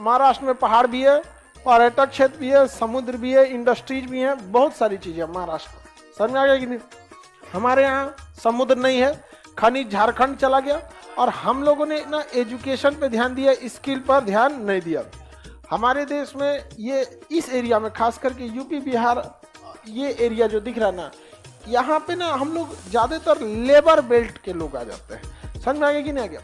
महाराष्ट्र में पहाड़ भी है, पर्यटक क्षेत्र भी है, समुद्र भी है, इंडस्ट्रीज भी है, बहुत सारी चीजें महाराष्ट्र में। समझ में आ गया कि नहीं? हमारे यहाँ समुद्र नहीं है, खनिज झारखंड चला गया, और हम लोगों ने ना एजुकेशन पे ध्यान दिया, स्किल पर ध्यान नहीं दिया। हमारे देश में ये इस एरिया में खास करके यूपी बिहार ये एरिया जो दिख रहा है ना, यहाँ पे ना हम लोग ज़्यादातर लेबर बेल्ट के लोग आ जाते हैं। समझ में आ गया कि नहीं आ गया?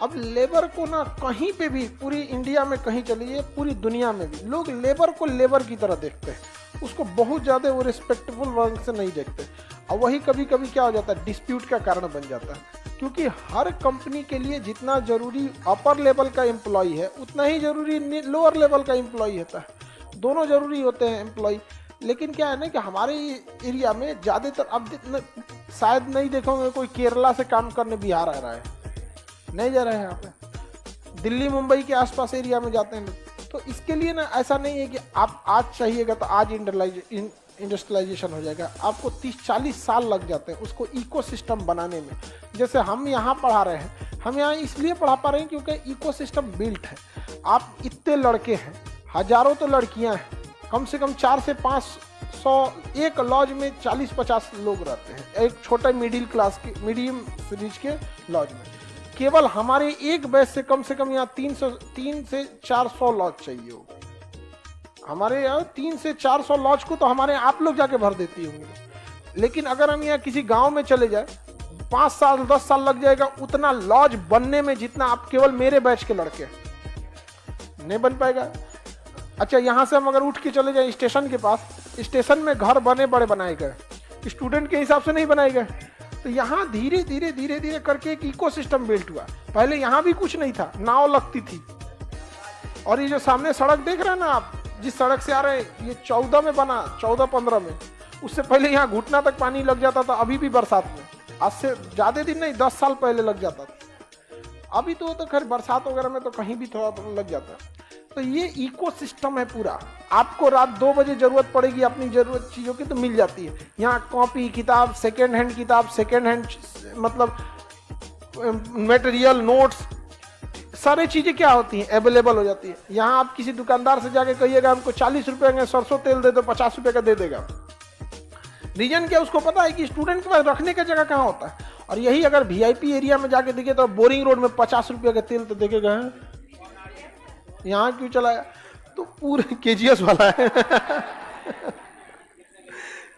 अब लेबर को ना कहीं पे भी, पूरी इंडिया में कहीं चलिए, पूरी दुनिया में भी लोग लेबर को लेबर की तरह देखते हैं, उसको बहुत ज़्यादा वो रिस्पेक्टेबल वर्ग से नहीं देखते। और वही कभी कभी क्या हो जाता है, डिस्प्यूट का कारण बन जाता है, क्योंकि हर कंपनी के लिए जितना जरूरी अपर लेवल का एम्प्लॉय है उतना ही जरूरी लोअर लेवल का एम्प्लॉय होता है। दोनों जरूरी होते हैं एम्प्लॉय। लेकिन क्या है ना कि हमारे एरिया में ज़्यादातर, अब शायद नहीं देखोगे कोई केरला से काम करने बिहार आ रहा है, नहीं जा रहे हैं यहाँ पे। दिल्ली मुंबई के आसपास एरिया में जाते हैं लोग। तो इसके लिए ना ऐसा नहीं है कि आप आज चाहिएगा तो आज इंडस्ट्रियलाइजेशन हो जाएगा। आपको 30-40 साल लग जाते हैं उसको इकोसिस्टम बनाने में। जैसे हम यहाँ पढ़ा रहे हैं, हम यहाँ इसलिए पढ़ा पा रहे हैं क्योंकि इकोसिस्टम बिल्ट है। आप इतने लड़के हैं, हजारों तो लड़कियाँ हैं, कम से कम 400 से 500, एक लॉज में 40-50 लोग रहते हैं, एक छोटे मिडिल क्लास के, मीडियम सीरीज के लॉज में। केवल हमारे एक बैच से कम यहाँ 3 से 400 लॉज चाहिए होगा। हमारे यहाँ 3 से 400 लॉज को तो हमारे आप लोग जाके भर देती होंगे। लेकिन अगर हम यहाँ किसी गांव में चले जाए, 5 साल 10 साल लग जाएगा उतना लॉज बनने में जितना आप केवल मेरे बैच के लड़के नहीं बन पाएगा। अच्छा, यहाँ से हम अगर उठ के चले जाए स्टेशन के पास, स्टेशन में घर बने बड़े बनाए गए, स्टूडेंट के हिसाब से नहीं बनाए गए। तो यहाँ धीरे धीरे करके एक इकोसिस्टम बिल्ट हुआ। पहले यहाँ भी कुछ नहीं था, नाव लगती थी। और ये जो सामने सड़क देख रहे हैं ना आप, जिस सड़क से आ रहे हैं, ये 14 में बना, 14-15 में। उससे पहले यहाँ घुटना तक पानी लग जाता था, अभी भी बरसात में। आज से ज़्यादा दिन नहीं, 10 साल पहले लग जाता था। अभी तो खैर बरसात वगैरह में तो कहीं भी थोड़ा लग जाता है। तो ये इकोसिस्टम है पूरा। आपको रात 2 बजे जरूरत पड़ेगी अपनी जरूरत चीज़ों की तो मिल जाती है। यहाँ कॉपी किताब, सेकेंड हैंड किताब, सेकेंड हैंड मतलब मटेरियल, नोट्स, सारी चीज़ें क्या होती हैं, अवेलेबल हो जाती है। यहाँ आप किसी दुकानदार से जाके कहिएगा हमको 40 रुपये का सरसों तेल दे दो, 50 रुपये का दे देगा। रीजन क्या, उसको पता है कि स्टूडेंट के पास रखने का जगह कहाँ होता है। और यही अगर VIP एरिया में जाके देखे तो बोरिंग रोड में 50 रुपये का तेल तो देखेगा, यहाँ क्यों चलाया, तो पूरे KGS वाला है।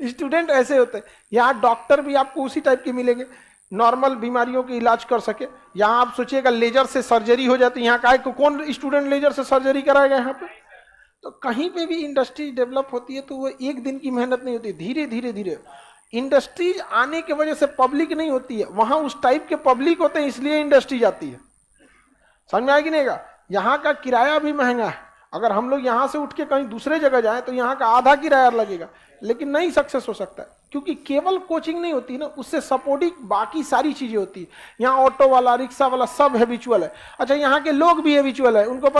स्टूडेंट ऐसे होते हैं। यहाँ डॉक्टर भी आपको उसी टाइप के मिलेंगे, नॉर्मल बीमारियों के इलाज कर सके। यहाँ आप सोचिएगा लेजर से सर्जरी हो जाती है, यहाँ का कौन स्टूडेंट लेजर से सर्जरी कराएगा यहाँ पे। तो कहीं पे भी इंडस्ट्री डेवलप होती है तो वो एक दिन की मेहनत नहीं होती, धीरे धीरे इंडस्ट्रीज आने की वजह से पब्लिक नहीं होती है, वहाँ उस टाइप के पब्लिक होते हैं, इसलिए इंडस्ट्री आती है। समझ में आएगी नहीं? यहाँ का किराया भी महंगा है। अगर हम लोग यहाँ से उठ के कहीं दूसरे जगह जाएं तो यहाँ का आधा किराया लगेगा, लेकिन नहीं सक्सेस हो सकता है, क्योंकि केवल कोचिंग नहीं होती ना, उससे सपोर्टिंग बाकी सारी चीजें होती है। यहाँ ऑटो वाला, रिक्शा वाला सब हैबिचुअल है। अच्छा, यहाँ के लोग भी हैबिचुअल है, उनको